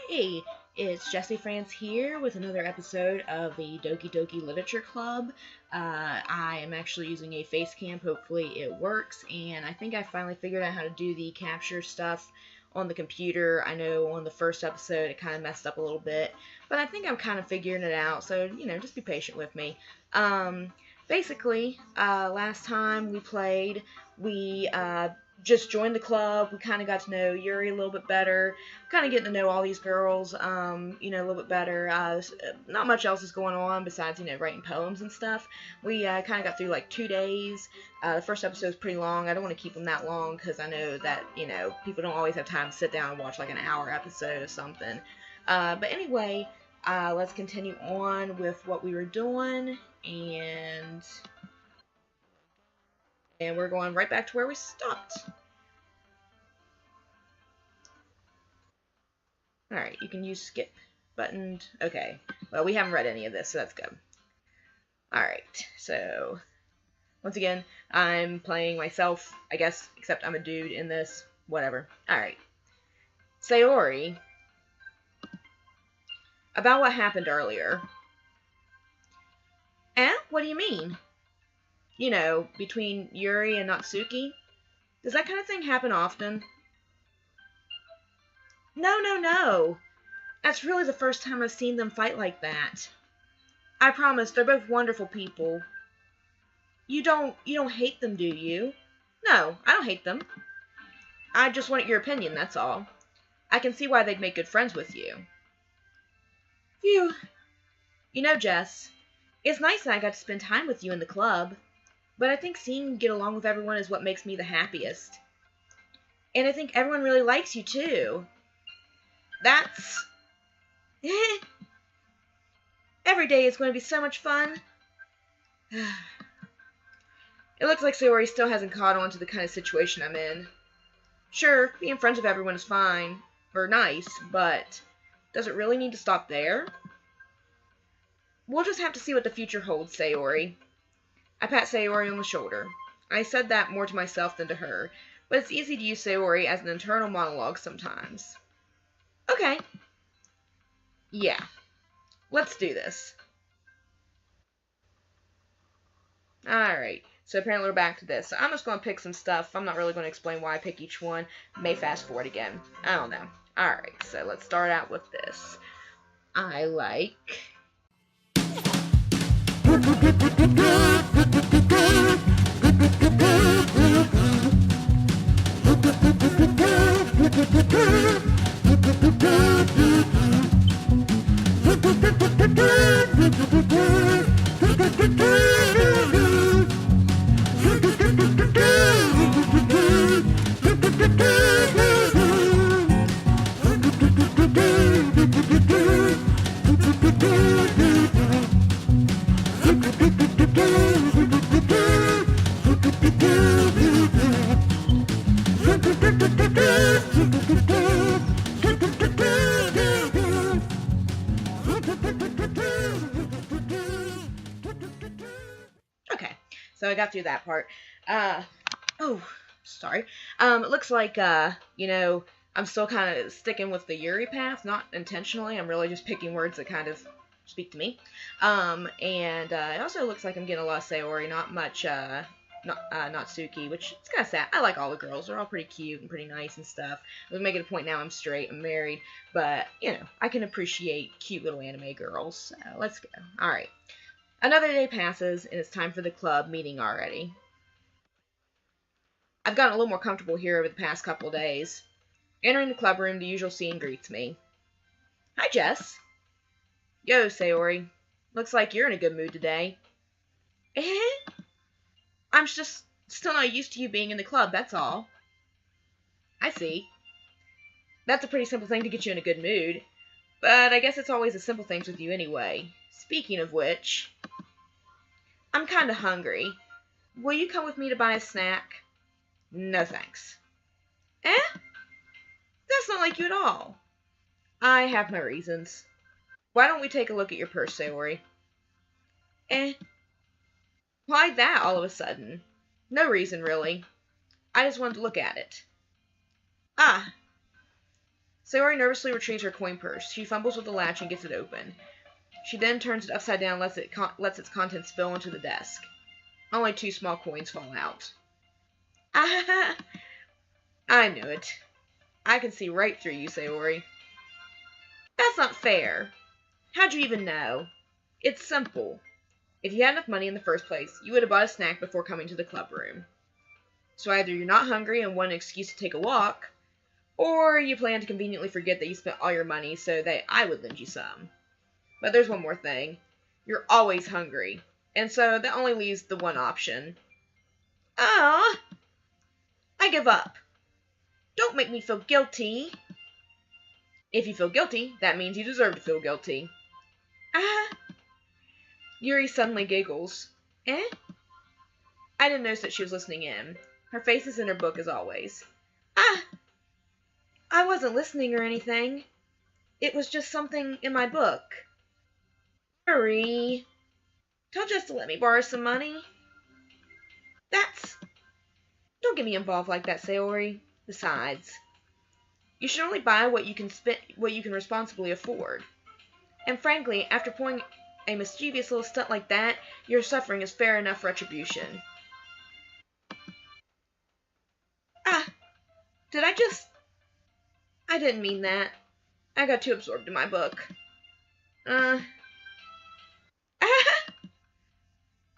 Hey, it's Jessie France here with another episode of the Doki Doki Literature Club. I am actually using a face cam. Hopefully it works, and I think I finally figured out how to do the capture stuff on the computer. I know on the first episode it kind of messed up a little bit, but I think I'm kind of figuring it out, so, just be patient with me. Basically, last time we played, we just joined the club. We kind of got to know Yuri a little bit better, kind of getting to know all these girls, a little bit better. Not much else is going on besides, writing poems and stuff. We kind of got through like 2 days. The first episode was pretty long. I don't want to keep them that long because I know that, people don't always have time to sit down and watch like an hour episode or something. But anyway, let's continue on with what we were doing, and we're going right back to where we stopped. Alright, you can use skip button. Okay, well, we haven't read any of this, so that's good. Alright, so, once again, I'm playing myself, I guess, except I'm a dude in this. Whatever. Alright. Sayori. About what happened earlier. What do you mean? Between Yuri and Natsuki? Does that kind of thing happen often? No. That's really the first time I've seen them fight like that. I promise, they're both wonderful people. You don't hate them, do you? No, I don't hate them. I just wanted your opinion, that's all. I can see why they'd make good friends with you. Phew. Jess, it's nice that I got to spend time with you in the club. But I think seeing you get along with everyone is what makes me the happiest. And I think everyone really likes you, too. That's... Every day is going to be so much fun. It looks like Sayori still hasn't caught on to the kind of situation I'm in. Sure, being friends with everyone is fine, or nice, but does it really need to stop there? We'll just have to see what the future holds, Sayori. I pat Sayori on the shoulder. I said that more to myself than to her, but it's easy to use Sayori as an internal monologue sometimes. Okay. Yeah. Let's do this. Alright, so apparently we're back to this. So I'm just going to pick some stuff. I'm not really going to explain why I pick each one. May fast forward again. I don't know. Alright, so let's start out with this. I like... So I got through that part. Sorry. It looks like, I'm still kind of sticking with the Yuri path, not intentionally. I'm really just picking words that kind of speak to me. It also looks like I'm getting a lot of Sayori, not much, Natsuki, which is kind of sad. I like all the girls. They're all pretty cute and pretty nice and stuff. I'm making a point now I'm straight, I'm married, but, I can appreciate cute little anime girls. So let's go. Alright. Another day passes, and it's time for the club meeting already. I've gotten a little more comfortable here over the past couple days. Entering the club room, the usual scene greets me. Hi, Jess. Yo, Sayori. Looks like you're in a good mood today. I'm just still not used to you being in the club, that's all. I see. That's a pretty simple thing to get you in a good mood. But I guess it's always the simple things with you anyway. Speaking of which, I'm kinda hungry. Will you come with me to buy a snack? No thanks. That's not like you at all. I have my reasons. Why don't we take a look at your purse, Sayori? Why that all of a sudden? No reason, really. I just wanted to look at it. Ah. Sayori nervously retrieves her coin purse. She fumbles with the latch and gets it open. She then turns it upside down and lets its contents spill onto the desk. Only 2 small coins fall out. Ah! I knew it. I can see right through you, Sayori. That's not fair. How'd you even know? It's simple. If you had enough money in the first place, you would have bought a snack before coming to the club room. So either you're not hungry and want an excuse to take a walk, or you plan to conveniently forget that you spent all your money so that I would lend you some. But there's one more thing. You're always hungry, and so that only leaves the one option. I give up. Don't make me feel guilty. If you feel guilty, that means you deserve to feel guilty. Yuri suddenly giggles. Eh? I didn't notice that she was listening in. Her face is in her book as always. I wasn't listening or anything. It was just something in my book. Yuri, tell Jess to let me borrow some money. Don't get me involved like that, Sayori. Besides, you should only buy what you can responsibly afford. And frankly, after pulling a mischievous little stunt like that, your suffering is fair enough retribution. I didn't mean that. I got too absorbed in my book. I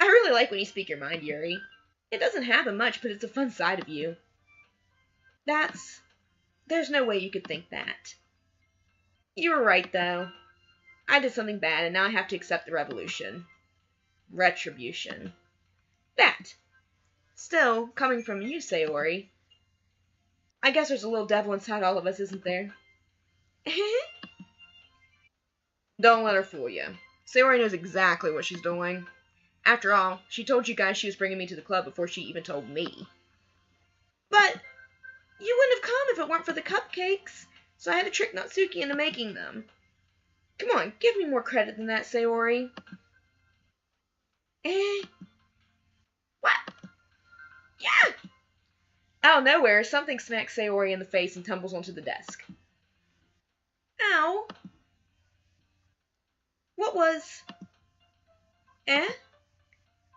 really like when you speak your mind, Yuri. It doesn't happen much, but it's a fun side of you. There's no way you could think that. You were right, though. I did something bad, and now I have to accept the retribution. That. Still, coming from you, Sayori, I guess there's a little devil inside all of us, isn't there? Don't let her fool you. Sayori knows exactly what she's doing. After all, she told you guys she was bringing me to the club before she even told me. But you wouldn't have come if it weren't for the cupcakes, so I had to trick Natsuki into making them. Come on, give me more credit than that, Sayori. What? Yeah! Out of nowhere, something smacks Sayori in the face and tumbles onto the desk. Ow. What was...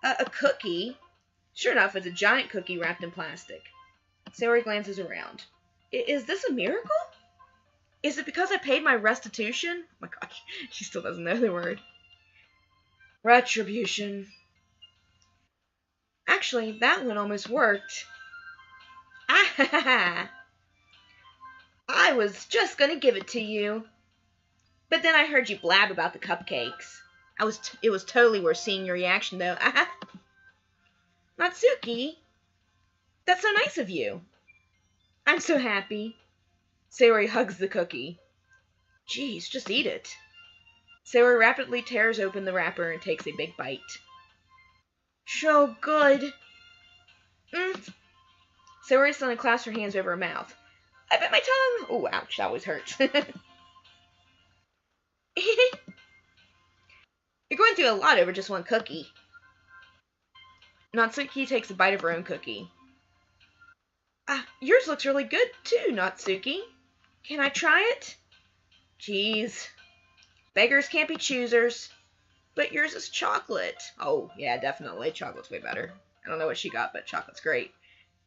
A cookie? Sure enough, it's a giant cookie wrapped in plastic. Sayori glances around. Is this a miracle? Is it because I paid my restitution? Oh my gosh, she still doesn't know the word. Retribution. Actually, that one almost worked. I was just gonna give it to you. But then I heard you blab about the cupcakes. It was totally worth seeing your reaction, though. Natsuki, that's so nice of you. I'm so happy. Sayori hugs the cookie. Jeez, just eat it. Sayori rapidly tears open the wrapper and takes a big bite. So good. Sayori suddenly clasps her hands over her mouth. I bit my tongue. Oh, ouch, that always hurts. You're going through a lot over just one cookie. Natsuki takes a bite of her own cookie. Yours looks really good, too, Natsuki. Can I try it? Jeez. Beggars can't be choosers. But yours is chocolate. Oh, yeah, definitely. Chocolate's way better. I don't know what she got, but chocolate's great.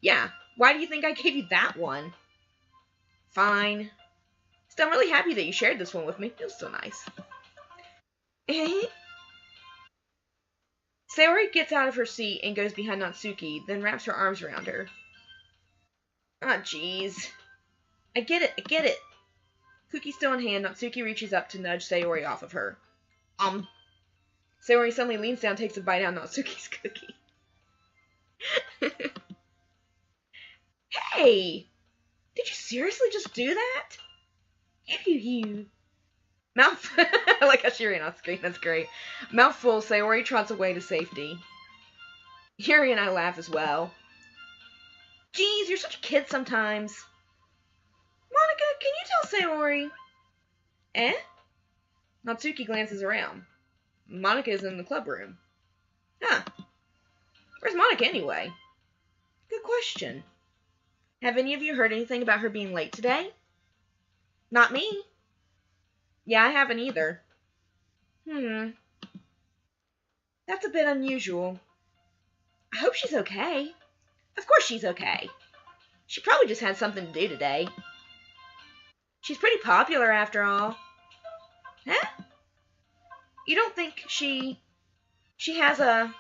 Yeah, why do you think I gave you that one? Fine. Still, I'm really happy that you shared this one with me. It was so nice. Sayori gets out of her seat and goes behind Natsuki, then wraps her arms around her. Jeez. I get it. Cookie still in hand, Natsuki reaches up to nudge Sayori off of her. Sayori suddenly leans down and takes a bite out of Natsuki's cookie. Hey! Did you seriously just do that? Mouthful. I like how she ran off screen. That's great. Mouthful, Sayori trots away to safety. Yuri and I laugh as well. Jeez, you're such a kid sometimes. Monica, can you tell Sayori? Natsuki glances around. Monica is in the club room. Where's Monica anyway? Good question. Have any of you heard anything about her being late today? Not me. Yeah, I haven't either. Hmm, that's a bit unusual. I hope she's okay. Of course she's okay. She probably just had something to do today. She's pretty popular after all. Huh? You don't think she has a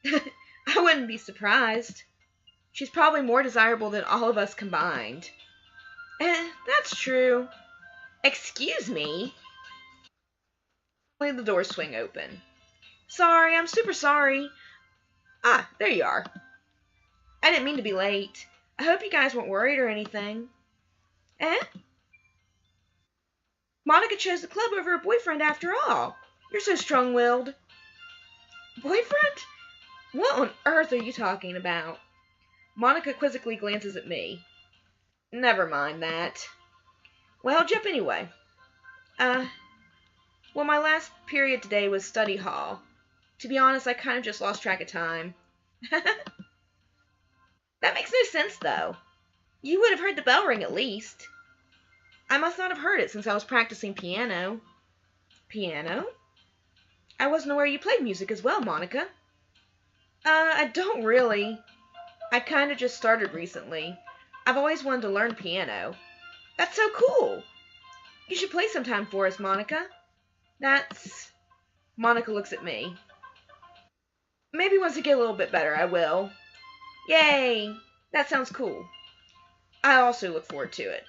I wouldn't be surprised. She's probably more desirable than all of us combined. That's true. Excuse me? Only the doors swing open. Sorry, I'm super sorry. Ah, there you are. I didn't mean to be late. I hope you guys weren't worried or anything. Eh? Monica chose the club over her boyfriend after all. You're so strong-willed. Boyfriend? What on earth are you talking about? Monica quizzically glances at me. Never mind that. Well, jump anyway. Well, my last period today was study hall. To be honest, I kind of just lost track of time. That makes no sense, though. You would have heard the bell ring at least. I must not have heard it since I was practicing piano. Piano? I wasn't aware you played music as well, Monica. I don't really. I kind of just started recently. I've always wanted to learn piano. That's so cool. You should play sometime for us, Monica. That's... Monica looks at me. Maybe once I get a little bit better, I will. Yay! That sounds cool. I also look forward to it.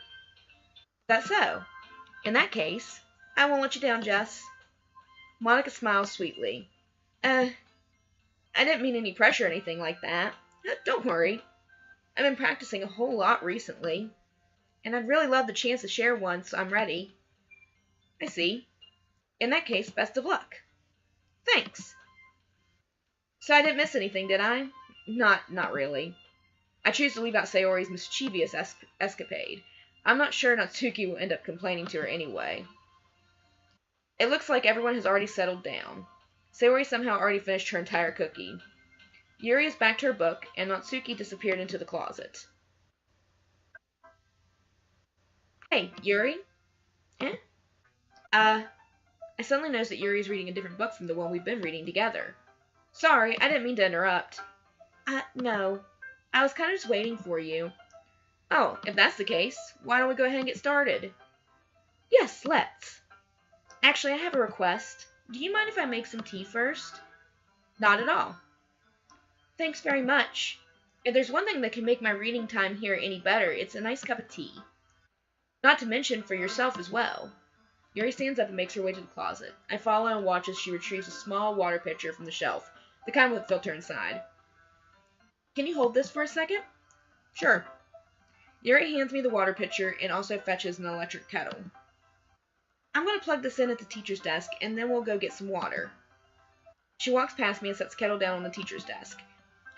That's so. In that case, I won't let you down, Jess. Monica smiles sweetly. I didn't mean any pressure or anything like that. Don't worry. I've been practicing a whole lot recently, and I'd really love the chance to share one, so I'm ready. I see. In that case, best of luck. Thanks. So I didn't miss anything, did I? Not really. I choose to leave out Sayori's mischievous escapade. I'm not sure Natsuki will end up complaining to her anyway. It looks like everyone has already settled down. Sayori somehow already finished her entire cookie. Yuri is back to her book, and Natsuki disappeared into the closet. Hey, Yuri? Eh? I suddenly noticed that Yuri is reading a different book from the one we've been reading together. Sorry, I didn't mean to interrupt. No. I was kind of just waiting for you. Oh, if that's the case, why don't we go ahead and get started? Yes, let's. Actually, I have a request. Do you mind if I make some tea first? Not at all. Thanks very much. If there's one thing that can make my reading time here any better, it's a nice cup of tea. Not to mention for yourself as well. Yuri stands up and makes her way to the closet. I follow and watch as she retrieves a small water pitcher from the shelf, the kind with a filter inside. Can you hold this for a second? Sure. Yuri hands me the water pitcher and also fetches an electric kettle. I'm going to plug this in at the teacher's desk, and then we'll go get some water. She walks past me and sets the kettle down on the teacher's desk.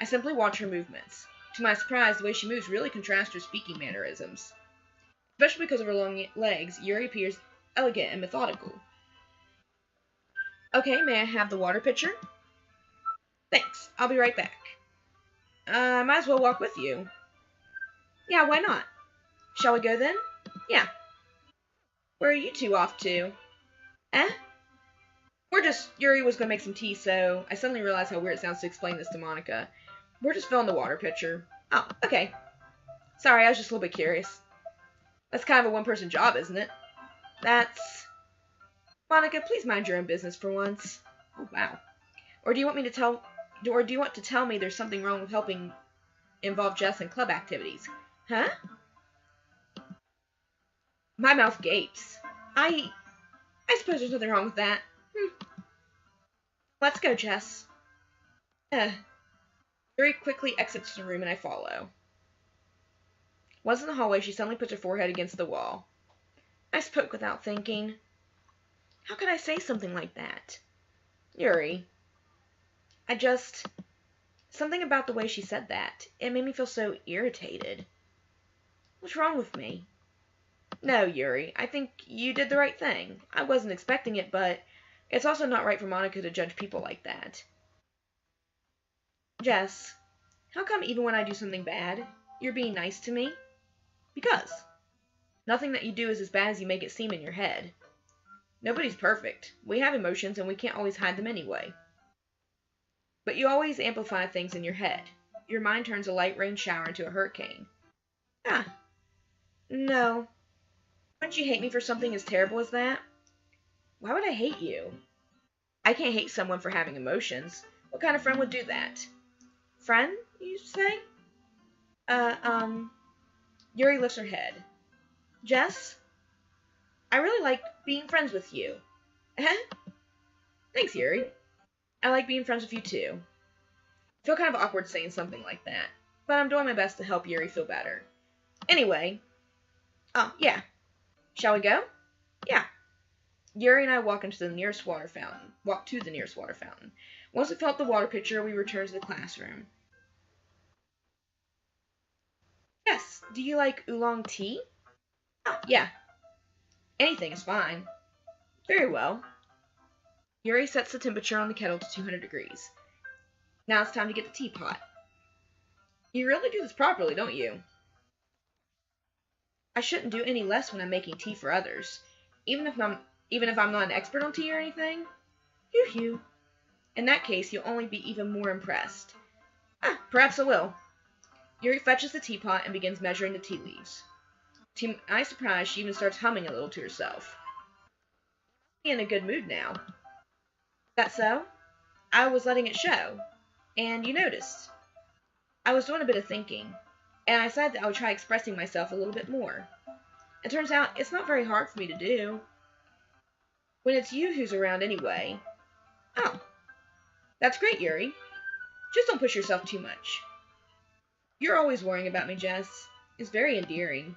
I simply watch her movements. To my surprise, the way she moves really contrasts her speaking mannerisms. Especially because of her long legs, Yuri appears elegant and methodical. Okay, may I have the water pitcher? Thanks, I'll be right back. I might as well walk with you. Yeah, why not? Shall we go then? Yeah. Where are you two off to? Eh? Yuri was going to make some tea, so I suddenly realized how weird it sounds to explain this to Monica. We're just filling the water pitcher. Oh, okay. Sorry, I was just a little bit curious. That's kind of a one-person job, isn't it? That's... Monica, please mind your own business for once. Oh, wow. Or do you want to tell me there's something wrong with helping involve Jess in club activities? Huh? My mouth gapes. I suppose there's nothing wrong with that. Let's go, Jess. Yuri quickly exits the room and I follow. Once in the hallway, she suddenly puts her forehead against the wall. I spoke without thinking. How could I say something like that? Yuri. Something about the way she said that. It made me feel so irritated. What's wrong with me? No, Yuri. I think you did the right thing. I wasn't expecting it, but it's also not right for Monica to judge people like that. Jess, how come even when I do something bad, you're being nice to me? Because. Nothing that you do is as bad as you make it seem in your head. Nobody's perfect. We have emotions, and we can't always hide them anyway. But you always amplify things in your head. Your mind turns a light rain shower into a hurricane. Ah, no. Wouldn't you hate me for something as terrible as that? Why would I hate you? I can't hate someone for having emotions. What kind of friend would do that? Friend, you say? Yuri lifts her head. Jess? I really like being friends with you. Thanks, Yuri. I like being friends with you too. I feel kind of awkward saying something like that, but I'm doing my best to help Yuri feel better. Anyway, yeah. Shall we go? Yeah. Yuri and I walk to the nearest water fountain. Once we fill up the water pitcher, we return to the classroom. Yes, do you like oolong tea? Oh, yeah. Anything is fine. Very well. Yuri sets the temperature on the kettle to 200 degrees. Now it's time to get the teapot. You really do this properly, don't you? I shouldn't do any less when I'm making tea for others, even if I'm not an expert on tea or anything. Phew. In that case, you'll only be even more impressed. Perhaps I will. Yuri fetches the teapot and begins measuring the tea leaves. To my surprise, she even starts humming a little to herself. She's in a good mood now. That so? I was letting it show, and you noticed. I was doing a bit of thinking, and I decided that I would try expressing myself a little bit more. It turns out it's not very hard for me to do. When it's you who's around anyway. Oh, that's great, Yuri. Just don't push yourself too much. You're always worrying about me, Jess. It's very endearing.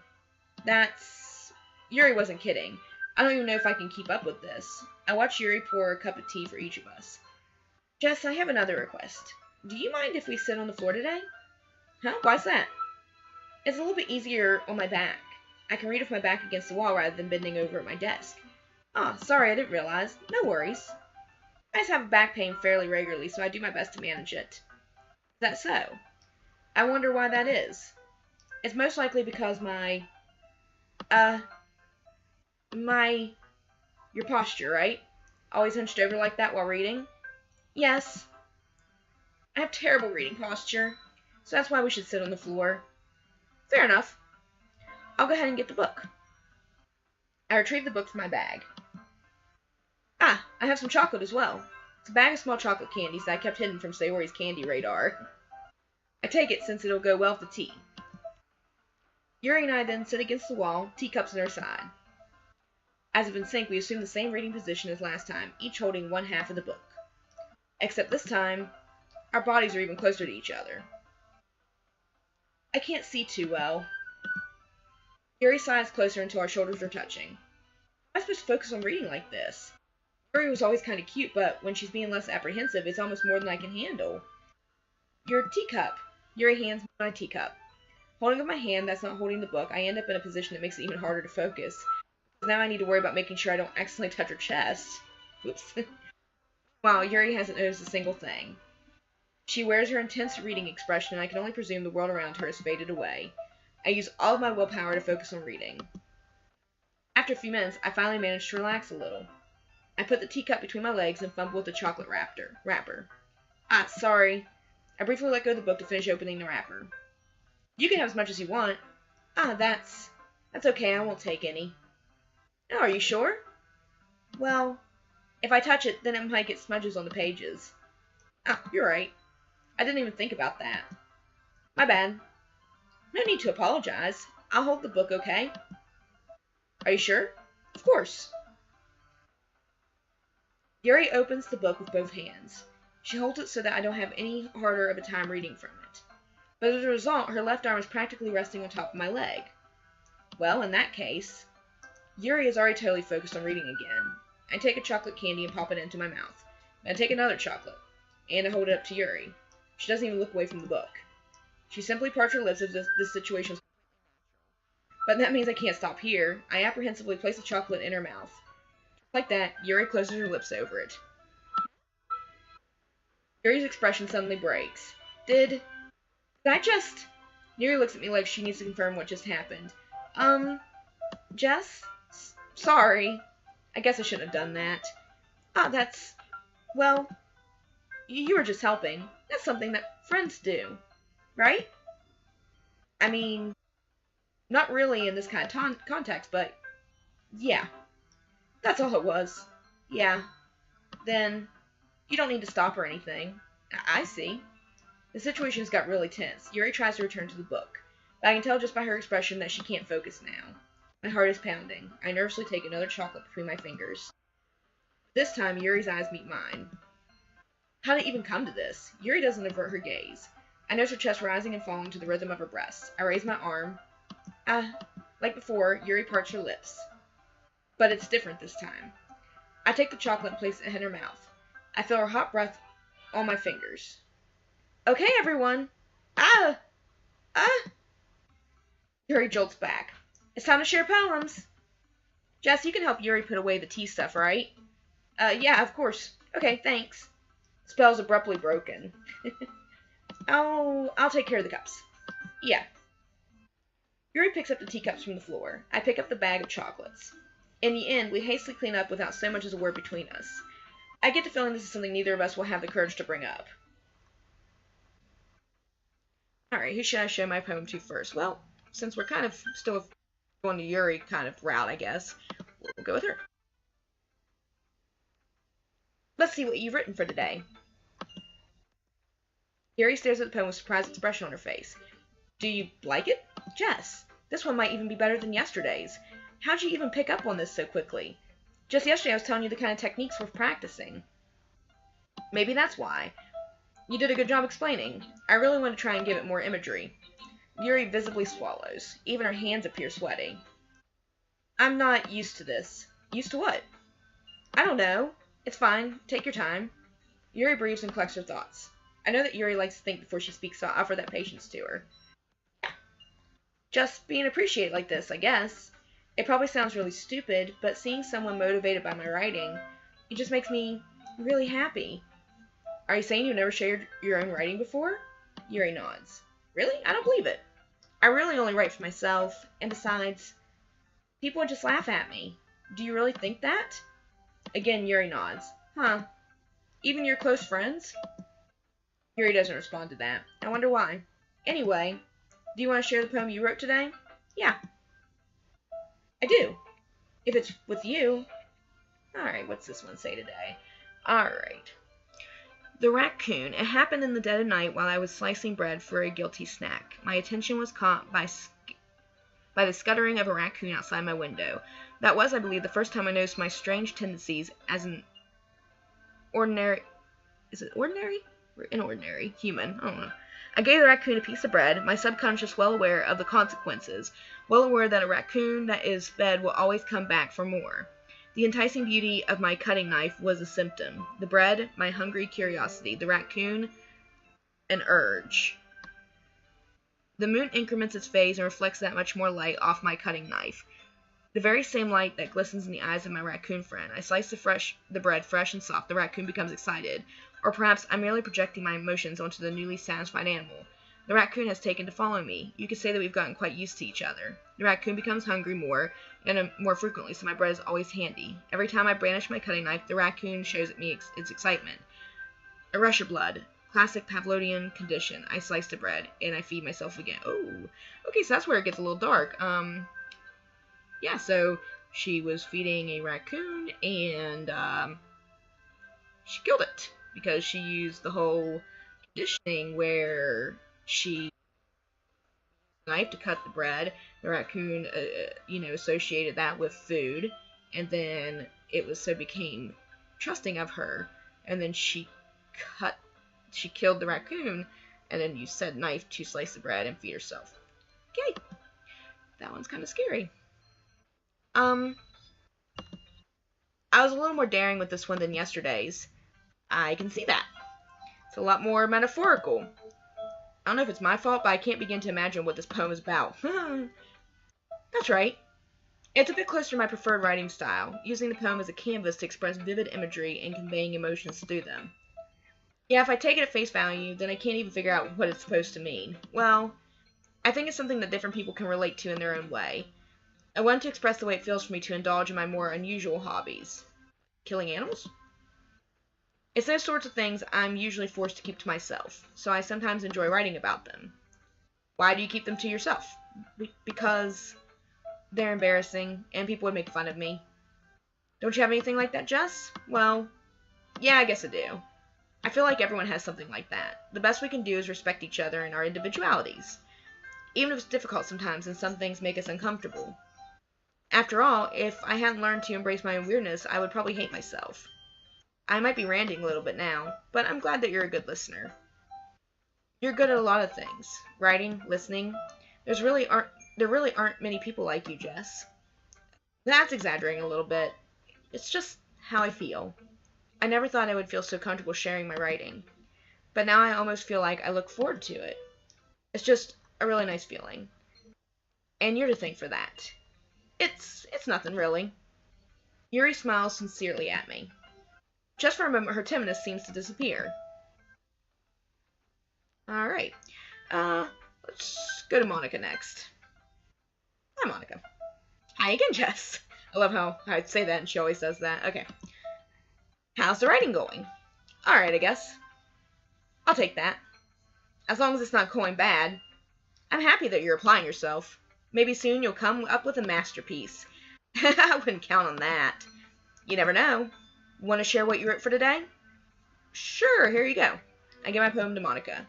Yuri wasn't kidding. I don't even know if I can keep up with this. I watched Yuri pour a cup of tea for each of us. Jess, I have another request. Do you mind if we sit on the floor today? Huh? Why's that? It's a little bit easier on my back. I can read with my back against the wall rather than bending over at my desk. Sorry, I didn't realize. No worries. I just have back pain fairly regularly, so I do my best to manage it. Is that so? I wonder why that is. It's most likely because your posture, right? Always hunched over like that while reading? Yes. I have terrible reading posture, so that's why we should sit on the floor. Fair enough. I'll go ahead and get the book. I retrieve the book from my bag. I have some chocolate as well. It's a bag of small chocolate candies that I kept hidden from Sayori's candy radar. I take it since it'll go well with the tea. Yuri and I then sit against the wall, teacups at our side. As if in sync, we assume the same reading position as last time, each holding one half of the book. Except this time, our bodies are even closer to each other. I can't see too well. Yuri sighs closer until our shoulders are touching. How am I supposed to focus on reading like this? Yuri was always kind of cute, but when she's being less apprehensive, it's almost more than I can handle. Your teacup. Yuri hands me my teacup. Holding up my hand that's not holding the book, I end up in a position that makes it even harder to focus. Now I need to worry about making sure I don't accidentally touch her chest. Oops. Wow, Yuri hasn't noticed a single thing. She wears her intense reading expression, and I can only presume the world around her has faded away. I use all of my willpower to focus on reading. After a few minutes, I finally manage to relax a little. I put the teacup between my legs and fumble with the chocolate wrapper. Sorry. I briefly let go of the book to finish opening the wrapper. You can have as much as you want. That's okay, I won't take any. No, are you sure? Well, if I touch it, then it might get smudges on the pages. You're right. I didn't even think about that. My bad. No need to apologize. I'll hold the book, okay? Are you sure? Of course. Yuri opens the book with both hands. She holds it so that I don't have any harder of a time reading from it. But as a result, her left arm is practically resting on top of my leg. Well, in that case, Yuri is already totally focused on reading again. I take a chocolate candy and pop it into my mouth. I take another chocolate, and I hold it up to Yuri. She doesn't even look away from the book. She simply parts her lips as if this situation is... But that means I can't stop here. I apprehensively place the chocolate in her mouth. Like that, Yuri closes her lips over it. Yuri's expression suddenly breaks. Did I just... Yuri looks at me like she needs to confirm what just happened. Jess? Sorry. I guess I shouldn't have done that. That's... Well, you were just helping. That's something that friends do, right? I mean, not really in this kind of context, but yeah, that's all it was. Yeah, then you don't need to stop or anything. I see. The situation's got really tense. Yuri tries to return to the book, but I can tell just by her expression that she can't focus now. My heart is pounding. I nervously take another chocolate between my fingers. This time, Yuri's eyes meet mine. How did it even come to this? Yuri doesn't avert her gaze. I notice her chest rising and falling to the rhythm of her breasts. I raise my arm. Like before, Yuri parts her lips. But it's different this time. I take the chocolate and place it in her mouth. I feel her hot breath on my fingers. Okay, everyone. Yuri jolts back. It's time to share poems. Jess, you can help Yuri put away the tea stuff, right? Yeah, of course. Okay, thanks. Spell's abruptly broken. I'll take care of the cups. Yeah. Yuri picks up the teacups from the floor. I pick up the bag of chocolates. In the end, we hastily clean up without so much as a word between us. I get the feeling this is something neither of us will have the courage to bring up. Alright, who should I show my poem to first? Well, since we're kind of still going the Yuri kind of route, I guess, we'll go with her. Let's see what you've written for today. Yuri stares at the poem with a surprised expression on her face. Do you like it? Jess, this one might even be better than yesterday's. How'd you even pick up on this so quickly? Just yesterday I was telling you the kind of techniques we're practicing. Maybe that's why. You did a good job explaining. I really want to try and give it more imagery. Yuri visibly swallows. Even her hands appear sweaty. I'm not used to this. Used to what? I don't know. It's fine. Take your time. Yuri breathes and collects her thoughts. I know that Yuri likes to think before she speaks, so I'll offer that patience to her. Just being appreciated like this, I guess. It probably sounds really stupid, but seeing someone motivated by my writing, it just makes me really happy. Are you saying you've never shared your own writing before? Yuri nods. Really? I don't believe it. I really only write for myself, and besides, people would just laugh at me. Do you really think that? Again, Yuri nods. Huh. Even your close friends? Yuri doesn't respond to that. I wonder why. Anyway, do you want to share the poem you wrote today? Yeah. I do. If it's with you. Alright, what's this one say today? Alright. The raccoon. It happened in the dead of night while I was slicing bread for a guilty snack. My attention was caught by the scuttering of a raccoon outside my window. That was, I believe, the first time I noticed my strange tendencies as an ordinary... Is it ordinary? An ordinary human. I don't know. I gave the raccoon a piece of bread, my subconscious well aware of the consequences, well aware that a raccoon that is fed will always come back for more. The enticing beauty of my cutting knife was a symptom. The bread, my hungry curiosity. The raccoon, an urge. The moon increments its phase and reflects that much more light off my cutting knife. The very same light that glistens in the eyes of my raccoon friend. I slice the bread fresh and soft. The raccoon becomes excited. Or perhaps I'm merely projecting my emotions onto the newly satisfied animal. The raccoon has taken to follow me. You could say that we've gotten quite used to each other. The raccoon becomes hungry more and more frequently, so my bread is always handy. Every time I brandish my cutting knife, the raccoon shows me its excitement. A rush of blood. Classic Pavlovian condition. I slice the bread, and I feed myself again. Oh, okay, so that's where it gets a little dark. Yeah, so she was feeding a raccoon, and she killed it. Because she used the whole conditioning where she used a knife to cut the bread. The raccoon, associated that with food, and then it became trusting of her, and then she killed the raccoon, and then used said knife to slice the bread and feed herself. Okay, that one's kind of scary. I was a little more daring with this one than yesterday's. I can see that. It's a lot more metaphorical. I don't know if it's my fault, but I can't begin to imagine what this poem is about. That's right. It's a bit closer to my preferred writing style, using the poem as a canvas to express vivid imagery and conveying emotions through them. Yeah, if I take it at face value, then I can't even figure out what it's supposed to mean. Well, I think it's something that different people can relate to in their own way. I want to express the way it feels for me to indulge in my more unusual hobbies. Killing animals? It's those sorts of things I'm usually forced to keep to myself, so I sometimes enjoy writing about them. Why do you keep them to yourself? Because they're embarrassing, and people would make fun of me. Don't you have anything like that, Jess? Well, yeah, I guess I do. I feel like everyone has something like that. The best we can do is respect each other and our individualities, even if it's difficult sometimes and some things make us uncomfortable. After all, if I hadn't learned to embrace my own weirdness, I would probably hate myself. I might be ranting a little bit now, but I'm glad that you're a good listener. You're good at a lot of things. Writing, listening. There really aren't many people like you, Jess. That's exaggerating a little bit. It's just how I feel. I never thought I would feel so comfortable sharing my writing, but now I almost feel like I look forward to it. It's just a really nice feeling. And you're to thank for that. It's nothing really. Yuri smiles sincerely at me. Just for a moment, her timidness seems to disappear. Alright. Let's go to Monica next. Hi, Monica. Hi again, Jess. I love how I say that and she always says that. Okay. How's the writing going? Alright, I guess. I'll take that. As long as it's not going bad. I'm happy that you're applying yourself. Maybe soon you'll come up with a masterpiece. I wouldn't count on that. You never know. Want to share what you wrote for today? Sure, here you go. I give my poem to Monica.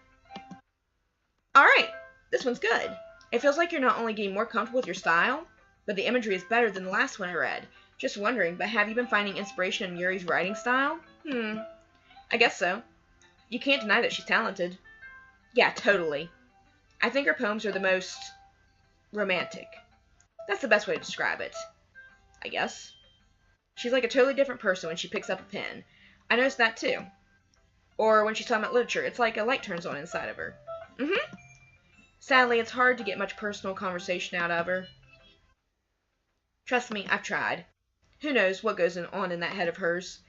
Alright, this one's good. It feels like you're not only getting more comfortable with your style, but the imagery is better than the last one I read. Just wondering, but have you been finding inspiration in Yuri's writing style? I guess so. You can't deny that she's talented. Yeah, totally. I think her poems are the most romantic. That's the best way to describe it. I guess. She's like a totally different person when she picks up a pen. I noticed that too. Or when she's talking about literature, it's like a light turns on inside of her. Sadly, it's hard to get much personal conversation out of her. Trust me, I've tried. Who knows what goes on in that head of hers.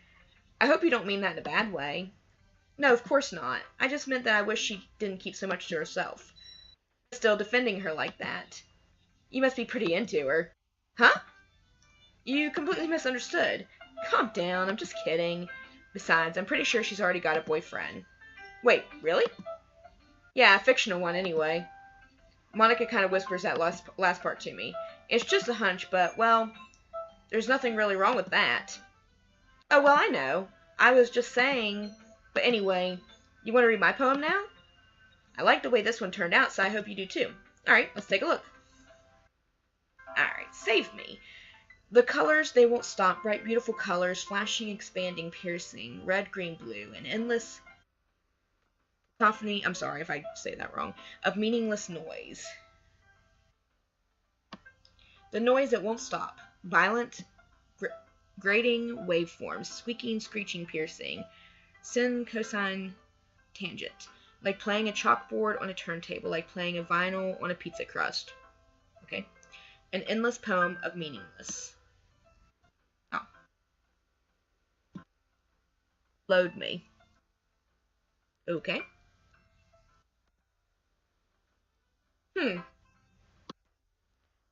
I hope you don't mean that in a bad way. No, of course not. I just meant that I wish she didn't keep so much to herself. Still defending her like that. You must be pretty into her. Huh? You completely misunderstood. Calm down, I'm just kidding. Besides, I'm pretty sure she's already got a boyfriend. Wait, really? Yeah, a fictional one anyway. Monica kind of whispers that last part to me. It's just a hunch, but, well, there's nothing really wrong with that. Oh, well, I know. I was just saying. But anyway, you want to read my poem now? I like the way this one turned out, so I hope you do too. Alright, let's take a look. Alright, save me. The colors, they won't stop. Bright, beautiful colors, flashing, expanding, piercing, red, green, blue, an endless cacophony, I'm sorry if I say that wrong, of meaningless noise. The noise that won't stop. Violent, grating waveforms, squeaking, screeching, piercing, sin, cosine, tangent. Like playing a chalkboard on a turntable, like playing a vinyl on a pizza crust. Okay? An endless poem of meaningless. Oh. Load me. Okay.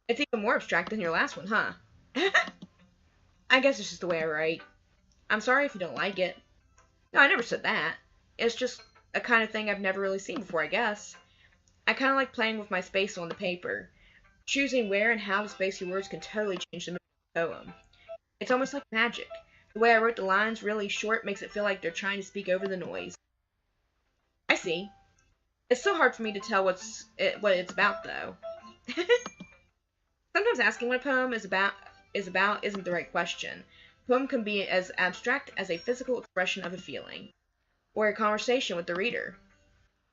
It's even more abstract than your last one, huh? I guess it's just the way I write. I'm sorry if you don't like it. No, I never said that. It's just a kind of thing I've never really seen before, I guess. I kind of like playing with my space on the paper. Choosing where and how to space your words can totally change the mood of the poem. It's almost like magic. The way I wrote the lines really short makes it feel like they're trying to speak over the noise. I see. It's so hard for me to tell what it's about, though. Sometimes asking what a poem is about isn't the right question. A poem can be as abstract as a physical expression of a feeling, or a conversation with the reader.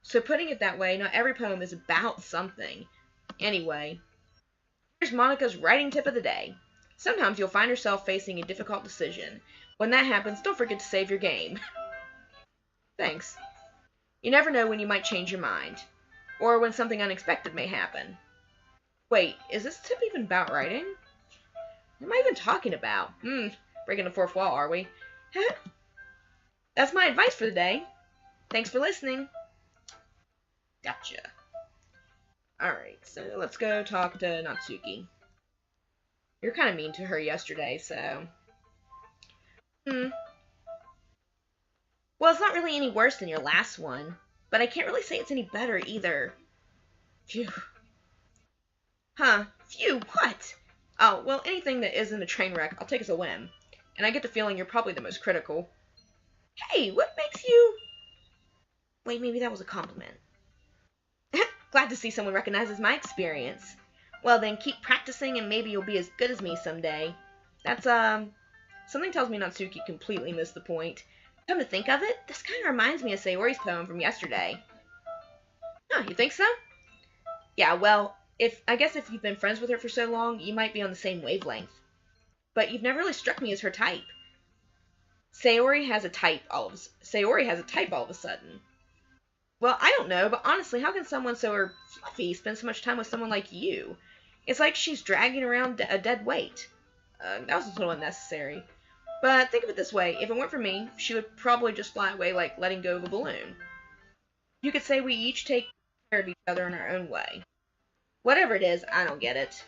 So putting it that way, not every poem is about something. Anyway, here's Monica's writing tip of the day. Sometimes you'll find yourself facing a difficult decision. When that happens, don't forget to save your game. Thanks. You never know when you might change your mind, or when something unexpected may happen. Wait, is this tip even about writing? What am I even talking about? Breaking the fourth wall, are we? That's my advice for the day. Thanks for listening. Gotcha. Alright, so let's go talk to Natsuki. You're kind of mean to her yesterday, so... Hmm. Well, it's not really any worse than your last one, but I can't really say it's any better either. Phew. Huh. Phew, what? Oh, well, anything that isn't a train wreck, I'll take as a win. And I get the feeling you're probably the most critical. Hey, what makes you... Wait, maybe that was a compliment. Glad to see someone recognizes my experience. Well then, keep practicing and maybe you'll be as good as me someday. That's, something tells me Natsuki completely missed the point. Come to think of it, this kind of reminds me of Sayori's poem from yesterday. Oh, you think so? Yeah, well, I guess if you've been friends with her for so long, you might be on the same wavelength. But you've never really struck me as her type. Sayori has a type all of a sudden. Well, I don't know, but honestly, how can someone so fluffy spend so much time with someone like you? It's like she's dragging around a dead weight. That was a little unnecessary. But think of it this way, if it weren't for me, she would probably just fly away like letting go of a balloon. You could say we each take care of each other in our own way. Whatever it is, I don't get it.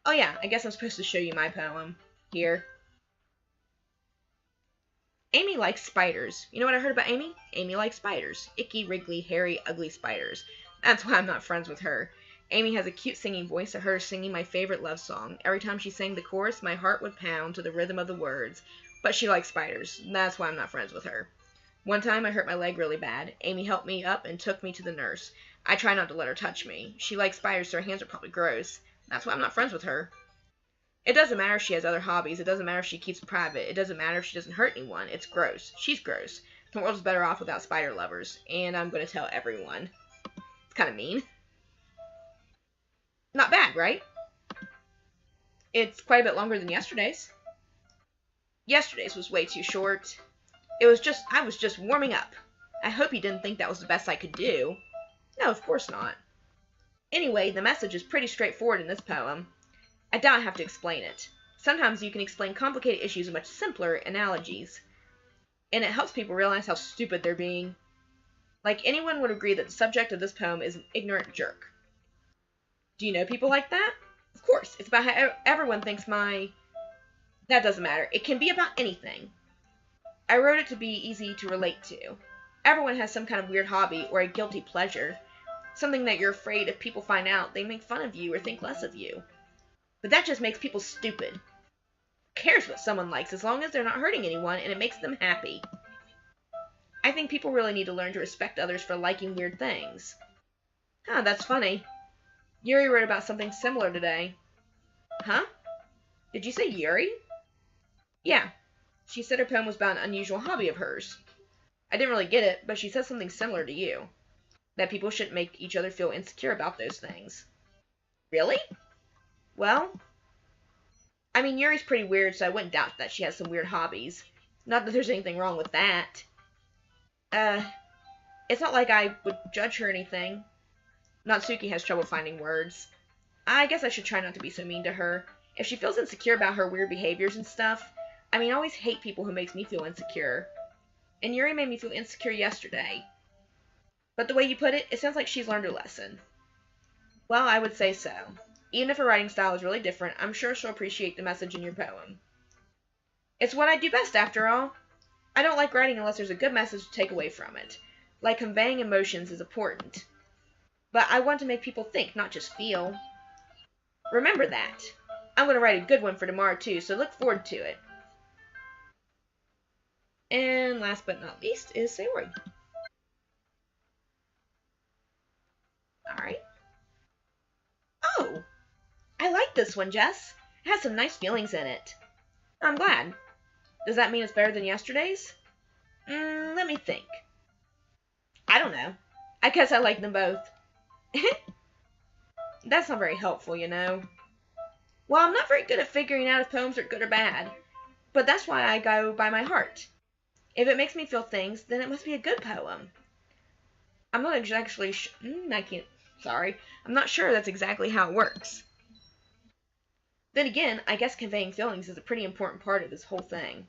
Oh yeah, I guess I'm supposed to show you my poem. Here. Amy likes spiders. You know what I heard about Amy? Amy likes spiders. Icky, wriggly, hairy, ugly spiders. That's why I'm not friends with her. Amy has a cute singing voice. I heard her singing my favorite love song. Every time she sang the chorus, my heart would pound to the rhythm of the words. But she likes spiders. That's why I'm not friends with her. One time I hurt my leg really bad. Amy helped me up and took me to the nurse. I try not to let her touch me. She likes spiders, so her hands are probably gross. That's why I'm not friends with her. It doesn't matter if she has other hobbies. It doesn't matter if she keeps it private. It doesn't matter if she doesn't hurt anyone. It's gross. She's gross. The world is better off without spider lovers. And I'm going to tell everyone. It's kind of mean. Not bad, right? It's quite a bit longer than yesterday's. Yesterday's was way too short. I was just warming up. I hope you didn't think that was the best I could do. No, of course not. Anyway, the message is pretty straightforward in this poem. I doubt I have to explain it. Sometimes you can explain complicated issues with much simpler analogies. And it helps people realize how stupid they're being. Like, anyone would agree that the subject of this poem is an ignorant jerk. Do you know people like that? Of course, it's about how everyone thinks That doesn't matter. It can be about anything. I wrote it to be easy to relate to. Everyone has some kind of weird hobby or a guilty pleasure. Something that you're afraid if people find out, they make fun of you or think less of you. But that just makes people stupid. Who cares what someone likes as long as they're not hurting anyone and it makes them happy? I think people really need to learn to respect others for liking weird things. Huh, that's funny. Yuri wrote about something similar today. Huh? Did you say Yuri? Yeah. She said her poem was about an unusual hobby of hers. I didn't really get it, but she said something similar to you. That people shouldn't make each other feel insecure about those things. Really? Well, I mean, Yuri's pretty weird, so I wouldn't doubt that she has some weird hobbies. Not that there's anything wrong with that. It's not like I would judge her or anything. Natsuki has trouble finding words. I guess I should try not to be so mean to her. If she feels insecure about her weird behaviors and stuff, I mean, I always hate people who makes me feel insecure. And Yuri made me feel insecure yesterday. But the way you put it, it sounds like she's learned her lesson. Well, I would say so. Even if her writing style is really different, I'm sure she'll appreciate the message in your poem. It's what I do best, after all. I don't like writing unless there's a good message to take away from it. Like conveying emotions is important. But I want to make people think, not just feel. Remember that. I'm going to write a good one for tomorrow, too, so look forward to it. And last but not least is Sayori. Alright. Oh! I like this one, Jess. It has some nice feelings in it. I'm glad. Does that mean it's better than yesterday's? Let me think. I don't know. I guess I like them both. That's not very helpful, you know. Well, I'm not very good at figuring out if poems are good or bad. But that's why I go by my heart. If it makes me feel things, then it must be a good poem. I'm not exactly I'm not sure that's exactly how it works. Then again, I guess conveying feelings is a pretty important part of this whole thing.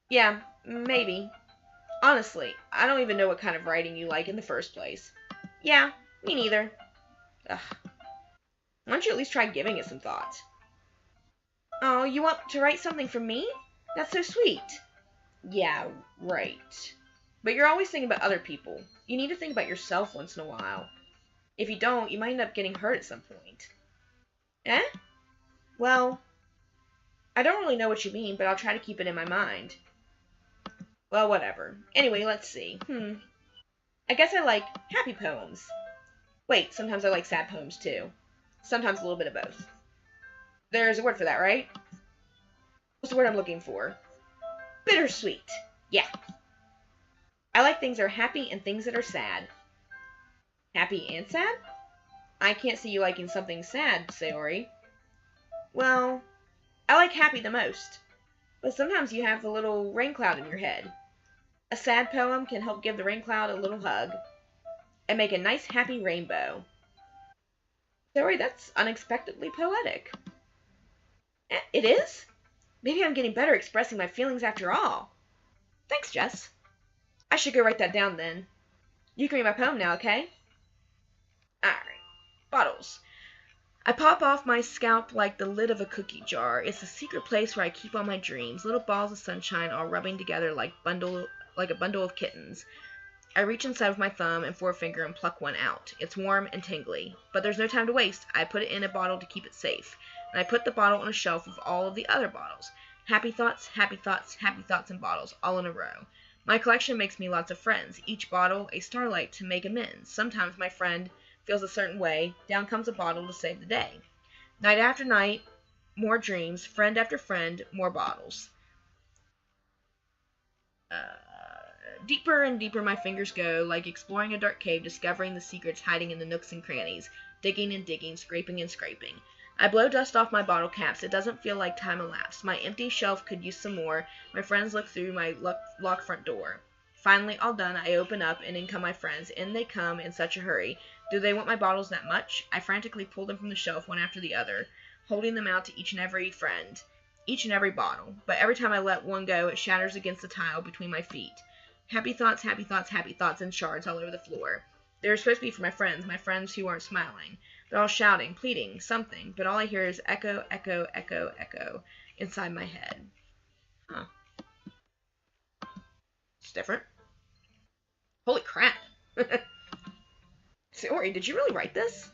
Yeah, maybe. Honestly, I don't even know what kind of writing you like in the first place. Yeah, me neither. Ugh. Why don't you at least try giving it some thought? Oh, you want to write something for me? That's so sweet. Yeah, right. But you're always thinking about other people. You need to think about yourself once in a while. If you don't, you might end up getting hurt at some point. Eh? Well, I don't really know what you mean, but I'll try to keep it in my mind. Well, whatever. Anyway, let's see. I guess I like happy poems. Wait, sometimes I like sad poems too. Sometimes a little bit of both. There's a word for that, right? What's the word I'm looking for? Bittersweet. Yeah. I like things that are happy and things that are sad. Happy and sad? I can't see you liking something sad, Sayori. Well, I like happy the most. But sometimes you have a little rain cloud in your head. A sad poem can help give the rain cloud a little hug and make a nice happy rainbow. Sayori, that's unexpectedly poetic. It is? Maybe I'm getting better expressing my feelings after all. Thanks, Jess. I should go write that down then. You can read my poem now, okay? Alright. Bottles. I pop off my scalp like the lid of a cookie jar. It's a secret place where I keep all my dreams, little balls of sunshine all rubbing together like a bundle of kittens. I reach inside with my thumb and forefinger and pluck one out. It's warm and tingly. But there's no time to waste. I put it in a bottle to keep it safe. And I put the bottle on a shelf with all of the other bottles. Happy thoughts, happy thoughts, happy thoughts, and bottles, all in a row. My collection makes me lots of friends. Each bottle a starlight to make amends. Sometimes my friend feels a certain way. Down comes a bottle to save the day. Night after night, more dreams. Friend after friend, more bottles. Deeper and deeper my fingers go, like exploring a dark cave, discovering the secrets hiding in the nooks and crannies, digging and digging, scraping and scraping. I blow dust off my bottle caps. It doesn't feel like time elapsed. My empty shelf could use some more. My friends look through my locked front door. Finally, all done, I open up, and in come my friends. In they come in such a hurry. Do they want my bottles that much? I frantically pull them from the shelf, one after the other, holding them out to each and every friend, each and every bottle. But every time I let one go, it shatters against the tile between my feet. Happy thoughts, happy thoughts, happy thoughts, and shards all over the floor. They're supposed to be for my friends who aren't smiling. They're all shouting, pleading, something, but all I hear is echo, echo, echo, echo inside my head. Huh. It's different. Holy crap. Sayori, did you really write this?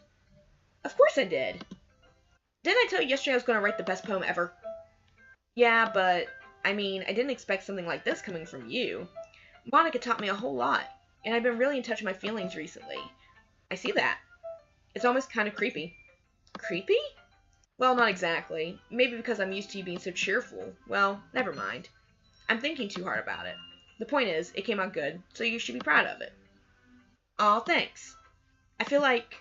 Of course I did. Didn't I tell you yesterday I was going to write the best poem ever? Yeah, but, I mean, I didn't expect something like this coming from you. Monica taught me a whole lot, and I've been really in touch with my feelings recently. I see that. It's almost kind of creepy. Creepy? Well, not exactly. Maybe because I'm used to you being so cheerful. Well, never mind. I'm thinking too hard about it. The point is, it came out good, so you should be proud of it. Aw, thanks. I feel like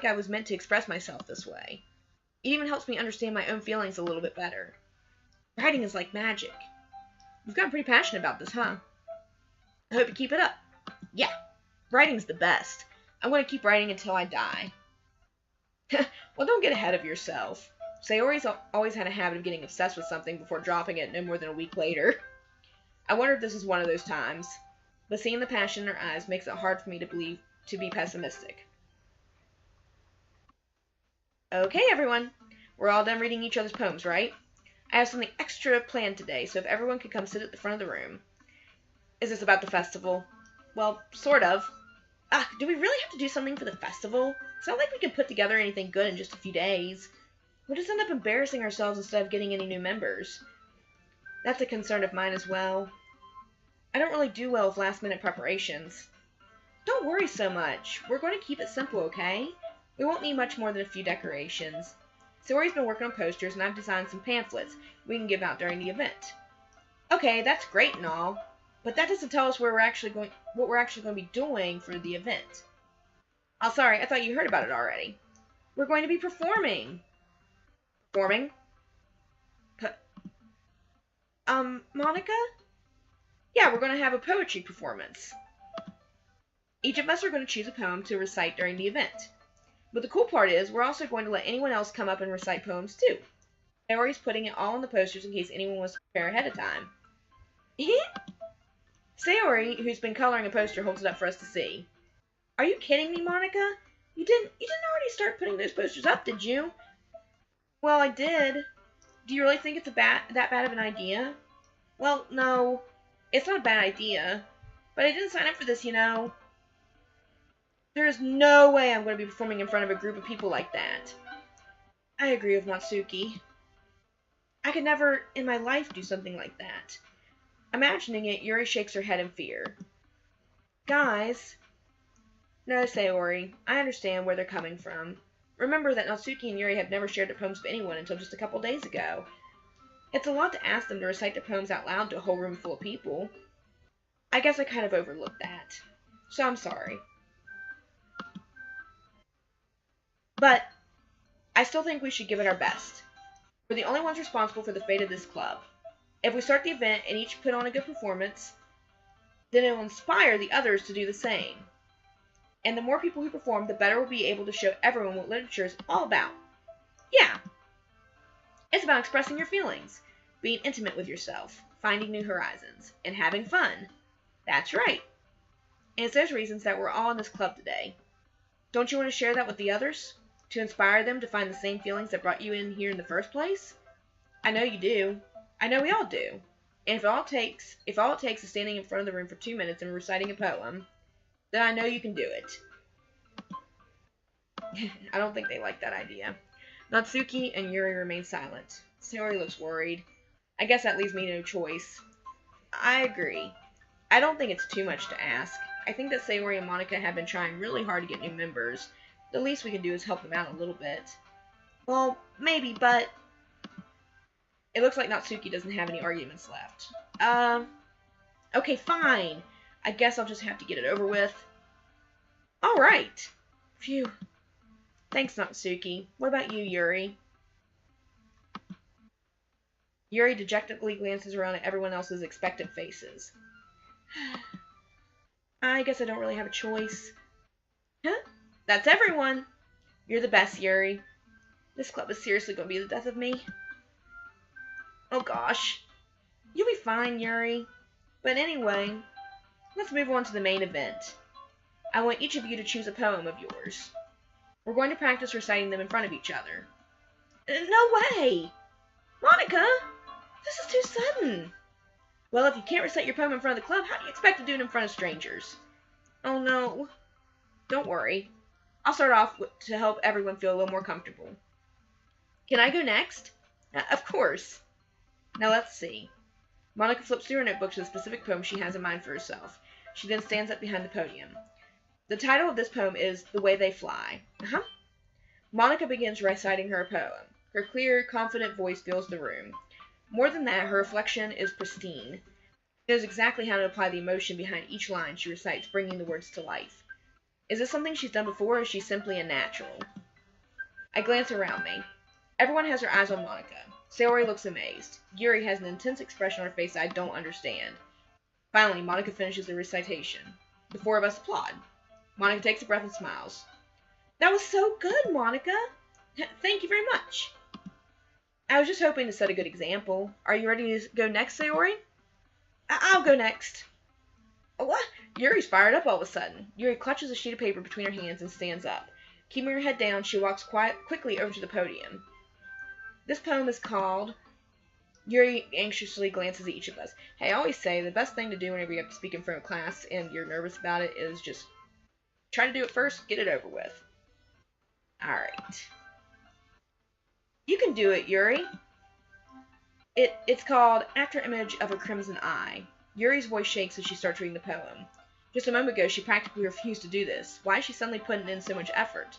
I was meant to express myself this way. It even helps me understand my own feelings a little bit better. Writing is like magic. You've gotten pretty passionate about this, huh? I hope you keep it up. Yeah, writing's the best. I'm going to keep writing until I die. Well, don't get ahead of yourself. Sayori's always had a habit of getting obsessed with something before dropping it no more than a week later. I wonder if this is one of those times. But seeing the passion in her eyes makes it hard for me to be pessimistic. Okay, everyone. We're all done reading each other's poems, right? I have something extra planned today, so if everyone could come sit at the front of the room. Is this about the festival? Well, sort of. Do we really have to do something for the festival? It's not like we can put together anything good in just a few days. We'll just end up embarrassing ourselves instead of getting any new members. That's a concern of mine as well. I don't really do well with last-minute preparations. Don't worry so much. We're going to keep it simple, okay? We won't need much more than a few decorations. Sayori's been working on posters, and I've designed some pamphlets we can give out during the event. Okay, that's great and all, but that doesn't tell us what we're actually going to be doing for the event. Oh, sorry, I thought you heard about it already. We're going to be performing. Performing? Monica? Yeah, we're going to have a poetry performance. Each of us are going to choose a poem to recite during the event. But the cool part is, we're also going to let anyone else come up and recite poems too. Sayori's putting it all on the posters in case anyone wants to prepare ahead of time. Sayori, who's been coloring a poster, holds it up for us to see. Are you kidding me, Monica? You didn't already start putting those posters up, did you? Well, I did. Do you really think it's that bad of an idea? Well, no. It's not a bad idea. But I didn't sign up for this, you know. There is no way I'm going to be performing in front of a group of people like that. I agree with Natsuki. I could never in my life do something like that. Imagining it, Yuri shakes her head in fear. Guys. No, Sayori. I understand where they're coming from. Remember that Natsuki and Yuri have never shared their poems with anyone until just a couple days ago. It's a lot to ask them to recite their poems out loud to a whole room full of people. I guess I kind of overlooked that. So I'm sorry. But I still think we should give it our best. We're the only ones responsible for the fate of this club. If we start the event and each put on a good performance, then it will inspire the others to do the same. And the more people who perform, the better we'll be able to show everyone what literature is all about. Yeah. It's about expressing your feelings, being intimate with yourself, finding new horizons, and having fun. That's right. And it's those reasons that we're all in this club today. Don't you want to share that with the others? To inspire them to find the same feelings that brought you in here in the first place? I know you do. I know we all do. And if all it takes is standing in front of the room for 2 minutes and reciting a poem, then I know you can do it. I don't think they like that idea. Natsuki and Yuri remain silent. Sayori looks worried. I guess that leaves me no choice. I agree. I don't think it's too much to ask. I think that Sayori and Monika have been trying really hard to get new members. The least we can do is help them out a little bit. Well, maybe, but it looks like Natsuki doesn't have any arguments left. Okay, fine. I guess I'll just have to get it over with. Alright. Phew. Thanks, Natsuki. What about you, Yuri? Yuri dejectedly glances around at everyone else's expectant faces. I guess I don't really have a choice. Huh? That's everyone. You're the best, Yuri. This club is seriously going to be the death of me. Oh gosh. You'll be fine, Yuri. But anyway, let's move on to the main event. I want each of you to choose a poem of yours. We're going to practice reciting them in front of each other. No way! Monika! This is too sudden! Well, if you can't recite your poem in front of the club, how do you expect to do it in front of strangers? Oh no. Don't worry. I'll start off to help everyone feel a little more comfortable. Can I go next? Of course. Now let's see. Monika flips through her notebook to the specific poem she has in mind for herself. She then stands up behind the podium. The title of this poem is The Way They Fly. Monika begins reciting her poem. Her clear, confident voice fills the room. More than that, her reflection is pristine. She knows exactly how to apply the emotion behind each line she recites, bringing the words to life. Is this something she's done before, or is she simply a natural? I glance around me. Everyone has their eyes on Monika. Sayori looks amazed. Yuri has an intense expression on her face I don't understand. Finally, Monika finishes the recitation. The four of us applaud. Monika takes a breath and smiles. That was so good, Monika! Thank you very much. I was just hoping to set a good example. Are you ready to go next, Sayori? I'll go next. What? Yuri's fired up all of a sudden. Yuri clutches a sheet of paper between her hands and stands up. Keeping her head down, she walks quickly over to the podium. This poem is called... Yuri anxiously glances at each of us. Hey, I always say the best thing to do whenever you have to speak in front of class and you're nervous about it is just try to do it first, get it over with. Alright. You can do it, Yuri. It's called After Image of a Crimson Eye. Yuri's voice shakes as she starts reading the poem. Just a moment ago, she practically refused to do this. Why is she suddenly putting in so much effort?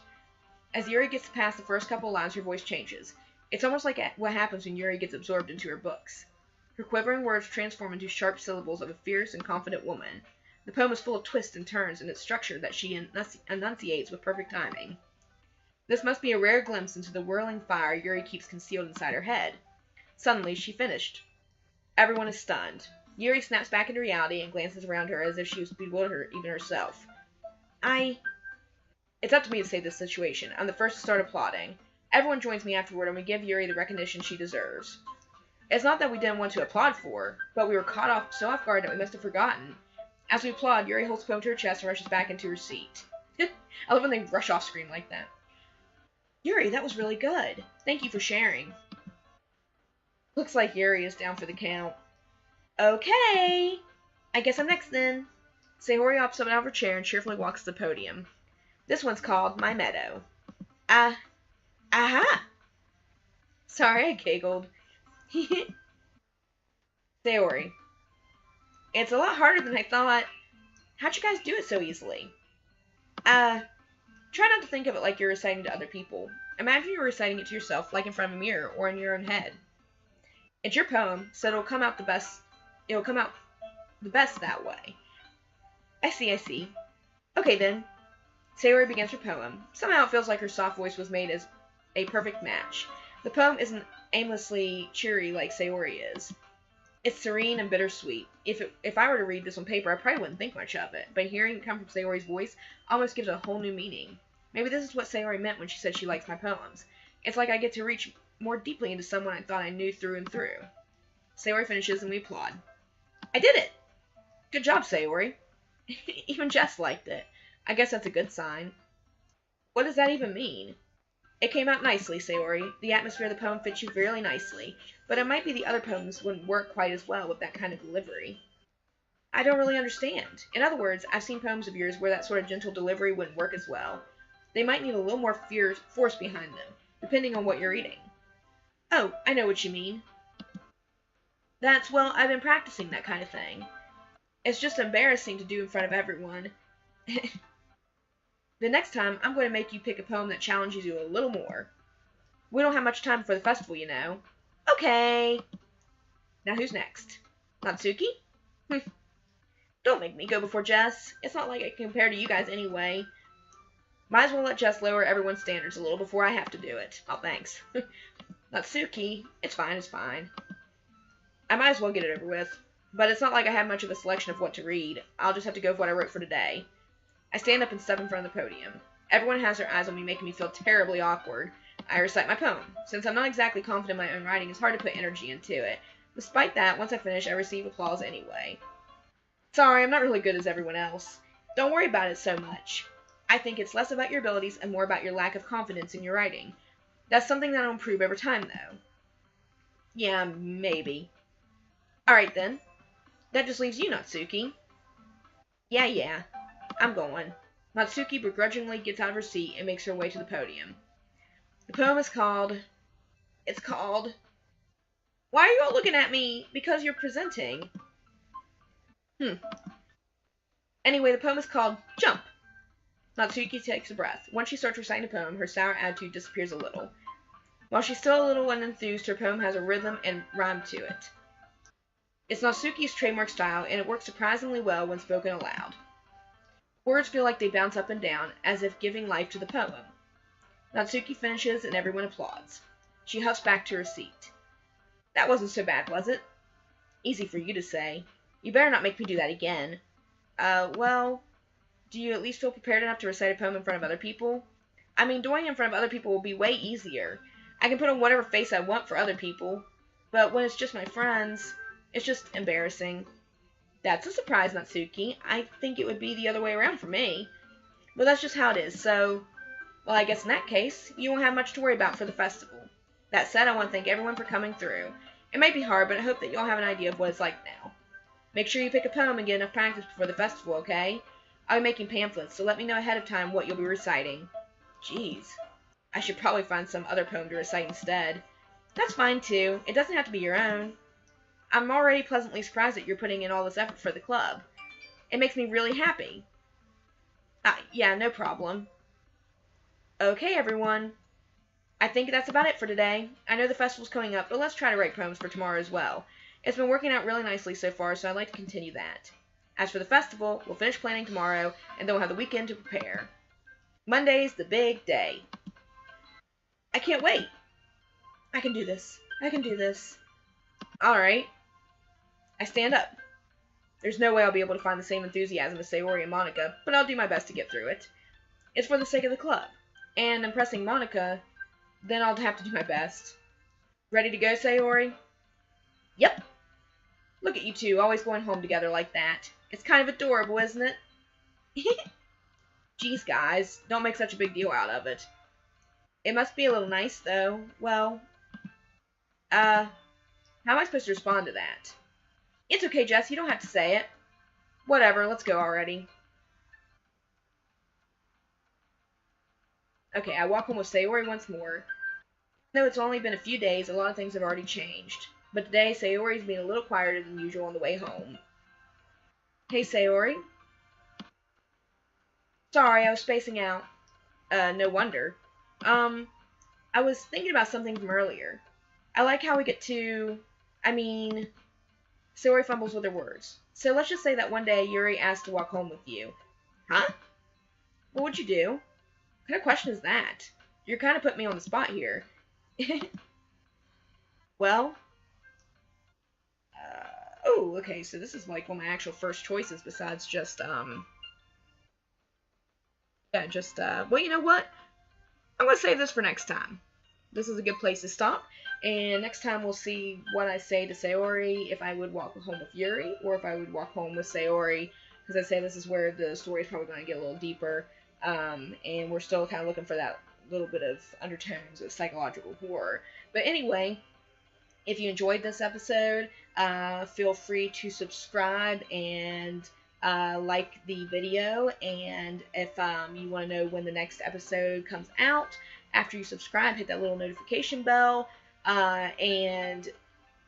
As Yuri gets past the first couple lines, her voice changes. It's almost like what happens when Yuri gets absorbed into her books. Her quivering words transform into sharp syllables of a fierce and confident woman. The poem is full of twists and turns in its structure that she enunciates with perfect timing. This must be a rare glimpse into the whirling fire Yuri keeps concealed inside her head. Suddenly, she finished. Everyone is stunned. Yuri snaps back into reality and glances around her as if she was bewildered even herself. It's up to me to save this situation. I'm the first to start applauding. Everyone joins me afterward and we give Yuri the recognition she deserves. It's not that we didn't want to applaud for her, but we were so off guard that we must have forgotten. As we applaud, Yuri holds the poem to her chest and rushes back into her seat. I love when they rush off screen like that. Yuri, that was really good. Thank you for sharing. Looks like Yuri is down for the count. Okay. I guess I'm next then. Sayori hops up out of her chair and cheerfully walks to the podium. This one's called My Meadow. Aha! Sorry, I giggled. Sayori. It's a lot harder than I thought. How'd you guys do it so easily? Try not to think of it like you're reciting to other people. Imagine you're reciting it to yourself, like in front of a mirror or in your own head. It's your poem, so it'll come out the best that way. I see. Okay then. Sayori begins her poem. Somehow it feels like her soft voice was made as a perfect match. The poem isn't aimlessly cheery like Sayori is. It's serene and bittersweet. If I were to read this on paper, I probably wouldn't think much of it, but hearing it come from Sayori's voice almost gives it a whole new meaning. Maybe this is what Sayori meant when she said she likes my poems. It's like I get to reach more deeply into someone I thought I knew through and through. Sayori finishes and we applaud. I did it! Good job, Sayori. Even Jess liked it. I guess that's a good sign. What does that even mean? It came out nicely, Sayori. The atmosphere of the poem fits you really nicely, but it might be the other poems wouldn't work quite as well with that kind of delivery. I don't really understand. In other words, I've seen poems of yours where that sort of gentle delivery wouldn't work as well. They might need a little more force behind them, depending on what you're reading. Oh, I know what you mean. Well, I've been practicing that kind of thing. It's just embarrassing to do in front of everyone. The next time, I'm going to make you pick a poem that challenges you a little more. We don't have much time for the festival, you know. Okay. Now who's next? Natsuki? Don't make me go before Jess. It's not like I can compare to you guys anyway. Might as well let Jess lower everyone's standards a little before I have to do it. Oh, thanks. Natsuki, it's fine. I might as well get it over with. But it's not like I have much of a selection of what to read. I'll just have to go with what I wrote for today. I stand up and step in front of the podium. Everyone has their eyes on me, making me feel terribly awkward. I recite my poem. Since I'm not exactly confident in my own writing, it's hard to put energy into it. Despite that, once I finish, I receive applause anyway. Sorry, I'm not really good as everyone else. Don't worry about it so much. I think it's less about your abilities and more about your lack of confidence in your writing. That's something that'll improve over time, though. Yeah, maybe. Alright then. That just leaves you, Natsuki. Yeah. I'm going. Natsuki begrudgingly gets out of her seat and makes her way to the podium. The poem is called... Why are you all looking at me? Because you're presenting. Anyway, the poem is called Jump. Natsuki takes a breath. Once she starts reciting the poem, her sour attitude disappears a little. While she's still a little unenthused, her poem has a rhythm and rhyme to it. It's Natsuki's trademark style, and it works surprisingly well when spoken aloud. Words feel like they bounce up and down, as if giving life to the poem. Natsuki finishes, and everyone applauds. She huffs back to her seat. That wasn't so bad, was it? Easy for you to say. You better not make me do that again. Well, do you at least feel prepared enough to recite a poem in front of other people? I mean, doing it in front of other people will be way easier. I can put on whatever face I want for other people. But when it's just my friends, it's just embarrassing. That's a surprise, Natsuki. I think it would be the other way around for me. But that's just how it is, so... Well, I guess in that case, you won't have much to worry about for the festival. That said, I want to thank everyone for coming through. It might be hard, but I hope that you all have an idea of what it's like now. Make sure you pick a poem and get enough practice before the festival, okay? I'll be making pamphlets, so let me know ahead of time what you'll be reciting. Jeez. I should probably find some other poem to recite instead. That's fine, too. It doesn't have to be your own. I'm already pleasantly surprised that you're putting in all this effort for the club. It makes me really happy. Yeah, no problem. Okay, everyone. I think that's about it for today. I know the festival's coming up, but let's try to write poems for tomorrow as well. It's been working out really nicely so far, so I'd like to continue that. As for the festival, we'll finish planning tomorrow, and then we'll have the weekend to prepare. Monday's the big day. I can't wait. I can do this. Alright. I stand up. There's no way I'll be able to find the same enthusiasm as Sayori and Monica, but I'll do my best to get through it. It's for the sake of the club. And impressing Monica, then I'll have to do my best. Ready to go, Sayori? Yep. Look at you two, always going home together like that. It's kind of adorable, isn't it? Geez, guys, don't make such a big deal out of it. It must be a little nice, though. Well, how am I supposed to respond to that? It's okay, Jess, you don't have to say it. Whatever, let's go already. Okay, I walk home with Sayori once more. Though it's only been a few days, a lot of things have already changed. But today, Sayori's being a little quieter than usual on the way home. Hey, Sayori. Sorry, I was spacing out. No wonder. I was thinking about something from earlier. I like how we get to... Sayori fumbles with her words. So let's just say that one day Yuri asked to walk home with you. Huh? What would you do? What kind of question is that? You're kind of putting me on the spot here. Well, oh, okay, so this is like one of my actual first choices besides just, well, you know what? I'm gonna save this for next time. This is a good place to stop, and next time we'll see what I say to Sayori, if I would walk home with Yuri, or if I would walk home with Sayori, because I say this is where the story is probably going to get a little deeper, and we're still kind of looking for that little bit of undertones of psychological horror. But anyway, if you enjoyed this episode, feel free to subscribe and like the video, and if you want to know when the next episode comes out, after you subscribe, hit that little notification bell, and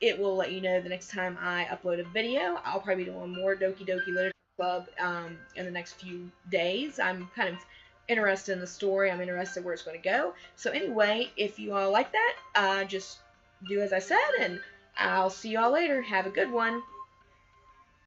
it will let you know the next time I upload a video. I'll probably be doing more Doki Doki Literature Club in the next few days. I'm kind of interested in the story. I'm interested where it's going to go. So anyway, if you all like that, just do as I said, and I'll see you all later. Have a good one.